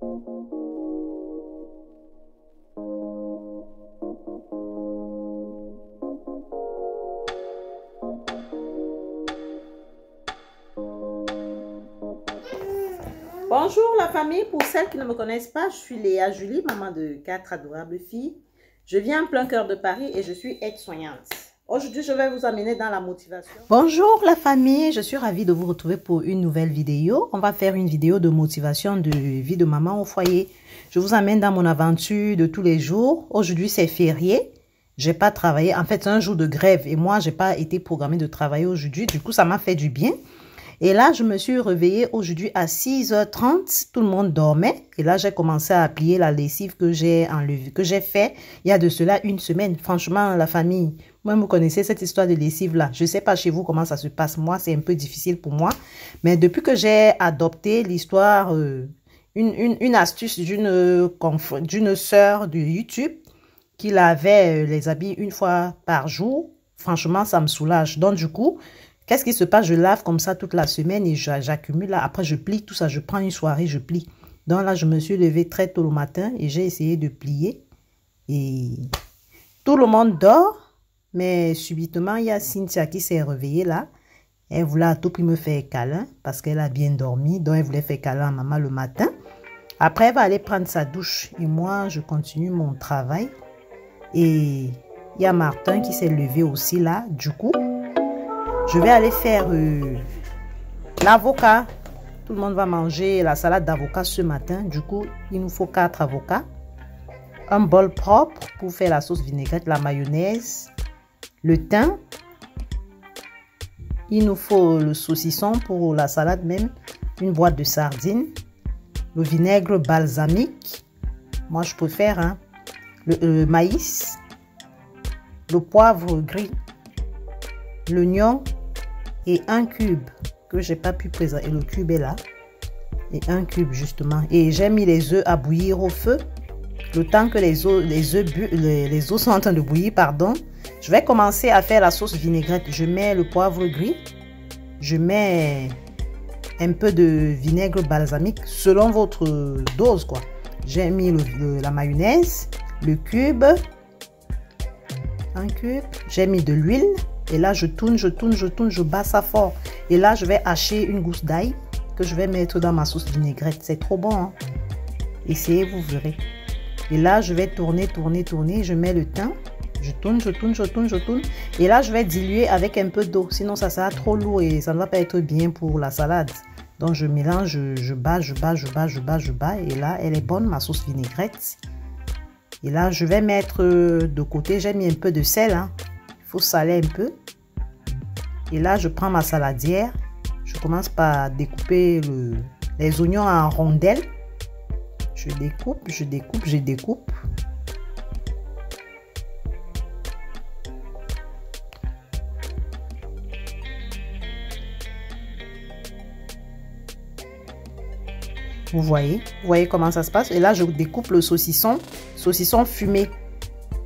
Bonjour la famille, pour celles qui ne me connaissent pas, je suis Léa Julie, maman de 4 adorables filles. Je viens en plein cœur de Paris et je suis aide-soignante. Aujourd'hui, je vais vous amener dans la motivation. Bonjour la famille, je suis ravie de vous retrouver pour une nouvelle vidéo. On va faire une vidéo de motivation de vie de maman au foyer. Je vous amène dans mon aventure de tous les jours. Aujourd'hui, c'est férié. J'ai pas travaillé. En fait, c'est un jour de grève et moi, j'ai pas été programmée de travailler aujourd'hui. Du coup, ça m'a fait du bien. Et là, je me suis réveillée aujourd'hui à 6h30. Tout le monde dormait. Et là, j'ai commencé à plier la lessive que j'ai enlevée, que j'ai fait il y a de cela une semaine. Franchement, la famille, moi, vous connaissez cette histoire de lessive-là. Je ne sais pas chez vous comment ça se passe. Moi, c'est un peu difficile pour moi. Mais depuis que j'ai adopté l'histoire, une astuce d'une sœur de YouTube qui lavait les habits une fois par jour, franchement, ça me soulage. Donc, du coup, qu'est-ce qui se passe? Je lave comme ça toute la semaine et j'accumule là. Après, je plie tout ça. Je prends une soirée, je plie. Donc là, je me suis levée très tôt le matin et j'ai essayé de plier. Et tout le monde dort. Mais subitement, il y a Cynthia qui s'est réveillée là. Elle voulait à tout prix me faire câlin parce qu'elle a bien dormi. Donc, elle voulait faire câlin à maman le matin. Après, elle va aller prendre sa douche. Et moi, je continue mon travail. Et il y a Martin qui s'est levé aussi là. Du coup, je vais aller faire l'avocat. Tout le monde va manger la salade d'avocat ce matin. Du coup, il nous faut 4 avocats. Un bol propre pour faire la sauce vinaigrette, la mayonnaise, le thym. Il nous faut le saucisson pour la salade même. Une boîte de sardines. Le vinaigre balsamique. Moi, je préfère. Hein. Le maïs. Le poivre gris. L'oignon. Et un cube que j'ai pas pu présenter. Le cube est là. Et un cube justement. Et j'ai mis les œufs à bouillir au feu. Le temps que les œufs sont en train de bouillir, pardon. Je vais commencer à faire la sauce vinaigrette. Je mets le poivre gris. Je mets un peu de vinaigre balsamique selon votre dose quoi. J'ai mis la mayonnaise, le cube. Un cube. J'ai mis de l'huile. Et là, je tourne, je bats ça fort. Et là, je vais hacher une gousse d'ail que je vais mettre dans ma sauce vinaigrette. C'est trop bon. Hein? Essayez, vous verrez. Et là, je vais tourner. Je mets le thym. Je tourne. Et là, je vais diluer avec un peu d'eau. Sinon, ça sera trop lourd et ça ne va pas être bien pour la salade. Donc, je mélange, je bats. Et là, elle est bonne, ma sauce vinaigrette. Et là, je vais mettre de côté. J'ai mis un peu de sel. Hein? Il faut saler un peu. Et là, je prends ma saladière. Je commence par découper les oignons en rondelles. Je découpe. Vous voyez comment ça se passe. Et là, je découpe le saucisson fumé.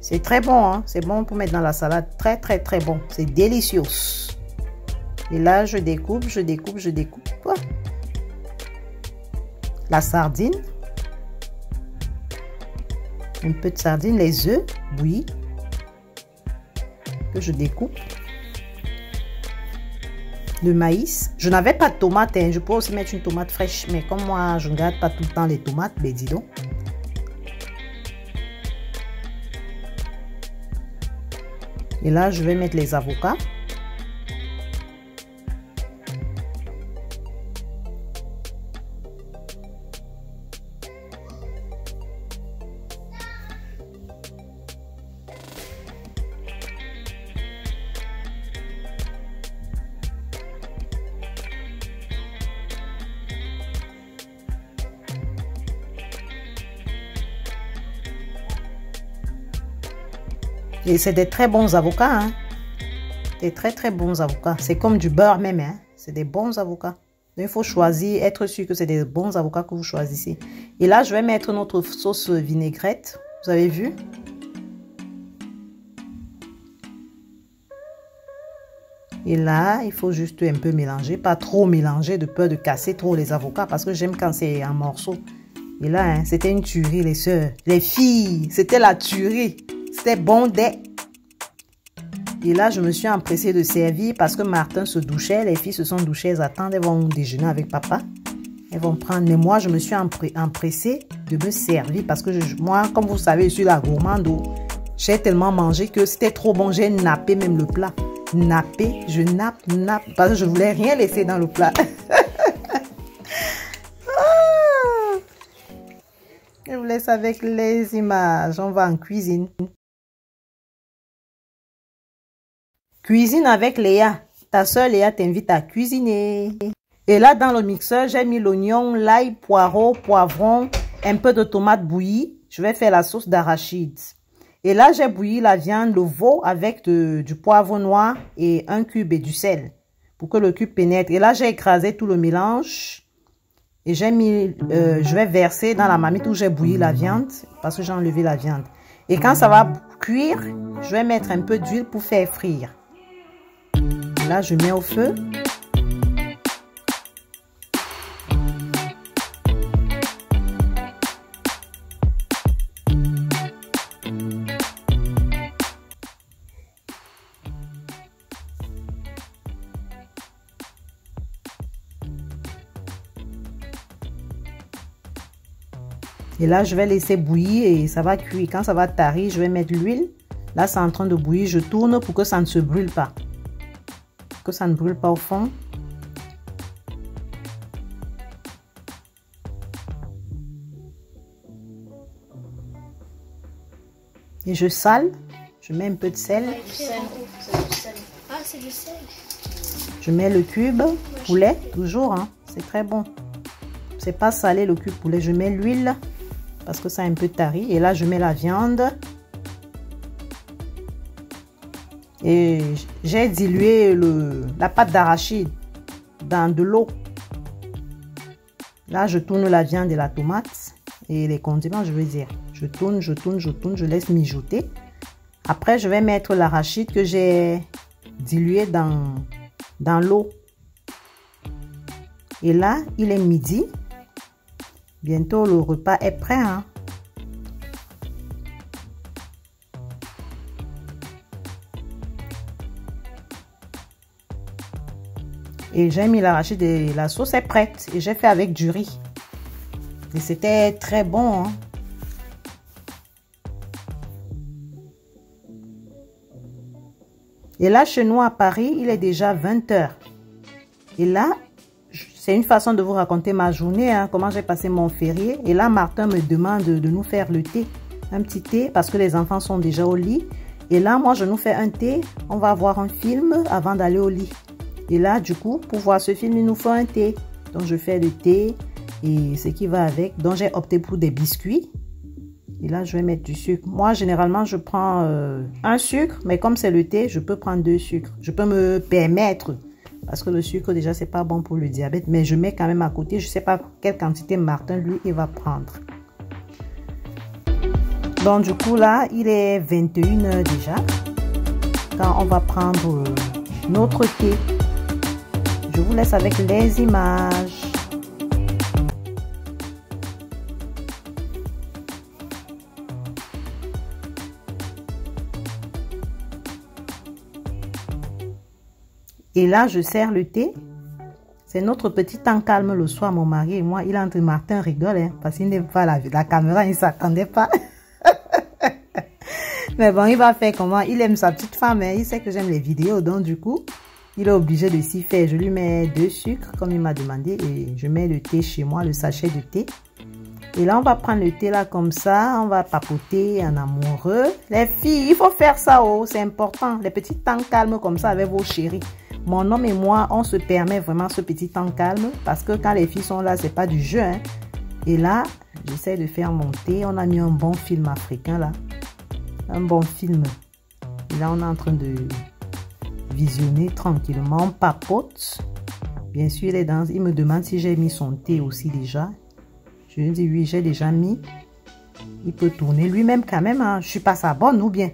C'est très bon, hein? C'est bon pour mettre dans la salade. Très bon. C'est délicieux. Et là, je découpe. La sardine. Un peu de sardine. Les œufs bouillis. Que je découpe. Le maïs. Je n'avais pas de tomate. Hein. Je peux aussi mettre une tomate fraîche. Mais comme moi, je ne garde pas tout le temps les tomates. Ben dis donc. Et là, je vais mettre les avocats. Et c'est des très bons avocats. Hein? Des très bons avocats. C'est comme du beurre même. Hein? C'est des bons avocats. Donc, il faut choisir, être sûr que c'est des bons avocats que vous choisissez. Et là, je vais mettre notre sauce vinaigrette. Vous avez vu? Et là, il faut juste un peu mélanger. Pas trop mélanger de peur de casser trop les avocats. Parce que j'aime quand c'est en morceaux. Et là, hein, c'était une tuerie, les sœurs. Les filles, c'était la tuerie. C'était bon dès. Et là, je me suis empressée de servir parce que Martin se douchait. Les filles se sont douchées, elles attendent, elles vont déjeuner avec papa. Elles vont prendre. Mais moi, je me suis empressée de me servir parce que moi, comme vous savez, je suis la gourmande. J'ai tellement mangé que c'était trop bon. J'ai nappé même le plat. Nappé, je nappe. Parce que je voulais rien laisser dans le plat. Je vous laisse avec les images. On va en cuisine. Cuisine avec Léa. Ta soeur Léa t'invite à cuisiner. Et là, dans le mixeur, j'ai mis l'oignon, l'ail, poireau, poivron, un peu de tomate bouillie. Je vais faire la sauce d'arachide. Et là, j'ai bouilli la viande, le veau avec du poivre noir et un cube et du sel pour que le cube pénètre. Et là, j'ai écrasé tout le mélange. Et j'ai mis, je vais verser dans la marmite où j'ai bouilli la viande parce que j'ai enlevé la viande. Et quand ça va cuire, je vais mettre un peu d'huile pour faire frire. Là, je mets au feu. Et là, je vais laisser bouillir et ça va cuire. Quand ça va tarir, je vais mettre l'huile. Là, c'est en train de bouillir. Je tourne pour que ça ne se brûle pas. Que ça ne brûle pas au fond. Et je sale. Je mets un peu de sel. Ah, c'est du sel. Je mets le cube poulet, toujours. Hein. C'est très bon. C'est pas salé le cube poulet. Je mets l'huile parce que ça a un peu tari. Et là, je mets la viande. Et j'ai dilué la pâte d'arachide dans de l'eau. Là, je tourne la viande et la tomate et les condiments, je veux dire. Je tourne, je laisse mijoter. Après, je vais mettre l'arachide que j'ai dilué dans l'eau. Et là, il est midi. Bientôt, le repas est prêt. Hein? Et j'ai mis l'arachide et la sauce est prête. Et j'ai fait avec du riz. Et c'était très bon. Hein? Et là, chez nous à Paris, il est déjà 20 h. Et là, c'est une façon de vous raconter ma journée, hein, comment j'ai passé mon férié. Et là, Martin me demande de nous faire le thé. Un petit thé parce que les enfants sont déjà au lit. Et là, moi, je nous fais un thé. On va voir un film avant d'aller au lit. Et là, du coup, pour voir ce film, il nous faut un thé. Donc, je fais le thé et ce qui va avec. Donc, j'ai opté pour des biscuits. Et là, je vais mettre du sucre. Moi, généralement, je prends un sucre. Mais comme c'est le thé, je peux prendre 2 sucres. Je peux me permettre. Parce que le sucre, déjà, c'est pas bon pour le diabète. Mais je mets quand même à côté. Je sais pas quelle quantité Martin, lui, il va prendre. Donc, du coup, là, il est 21 h déjà. Quand on va prendre notre thé. Je vous laisse avec les images. Et là, je sers le thé. C'est notre petit temps calme le soir, mon mari et moi. Il entre, Martin rigole, hein, parce qu'il n'aime pas la caméra, il ne s'attendait pas. Mais bon, il va faire comment? Il aime sa petite femme, hein, il sait que j'aime les vidéos, donc du coup, il est obligé de s'y faire. Je lui mets 2 sucres, comme il m'a demandé, et je mets le thé chez moi, le sachet de thé. Et là, on va prendre le thé là comme ça, on va papoter en amoureux. Les filles, il faut faire ça, oh, c'est important. Les petits temps calmes comme ça avec vos chéris. Mon homme et moi, on se permet vraiment ce petit temps calme parce que quand les filles sont là, c'est pas du jeu. Hein. Et là, j'essaie de faire mon thé. On a mis un bon film africain là. Un bon film. Et là, on est en train de visionner tranquillement. On papote. Bien sûr, il est dans... Il me demande si j'ai mis son thé aussi déjà. Je lui dis oui, j'ai déjà mis. Il peut tourner lui-même quand même. Hein. Je suis pas sa bonne ou bien.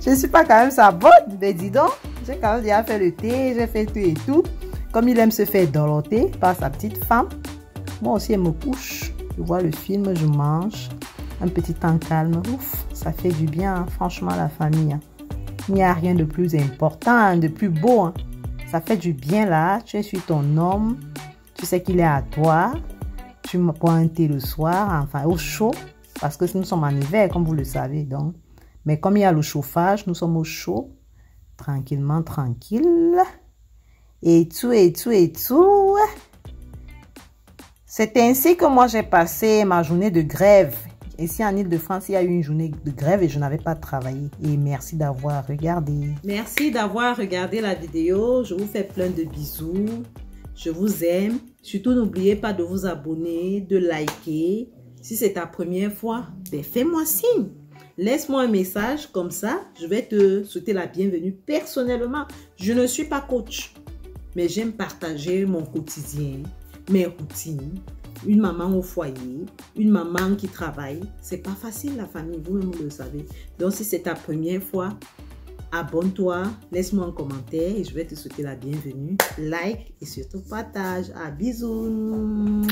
Je ne suis pas quand même sa bonne, mais dis donc, j'ai quand même déjà fait le thé, j'ai fait tout et tout. Comme il aime se faire doroter par sa petite femme, Moi aussi, elle me couche. Je vois le film, je mange. Un petit temps calme. Ouf, ça fait du bien, hein. Franchement, la famille. Hein. Il n'y a rien de plus important, hein, de plus beau. Hein. Ça fait du bien là. Tu es sur ton homme. Tu sais qu'il est à toi. Tu me prends un thé le soir, enfin au chaud. Parce que nous sommes en hiver, comme vous le savez. Donc. Mais comme il y a le chauffage, nous sommes au chaud. Tranquillement, tranquille. Et tout, et tout, et tout. C'est ainsi que moi j'ai passé ma journée de grève. Ici en Île-de-France, il y a eu une journée de grève et je n'avais pas travaillé. Et merci d'avoir regardé. Merci d'avoir regardé la vidéo. Je vous fais plein de bisous. Je vous aime. Surtout, n'oubliez pas de vous abonner, de liker. Si c'est ta première fois, ben fais-moi signe. Laisse-moi un message comme ça. Je vais te souhaiter la bienvenue personnellement. Je ne suis pas coach, mais j'aime partager mon quotidien, mes routines. Une maman au foyer, une maman qui travaille. C'est pas facile la famille, vous-même vous le savez. Donc si c'est ta première fois, abonne-toi, laisse-moi un commentaire et je vais te souhaiter la bienvenue. Like et surtout partage. À bisous.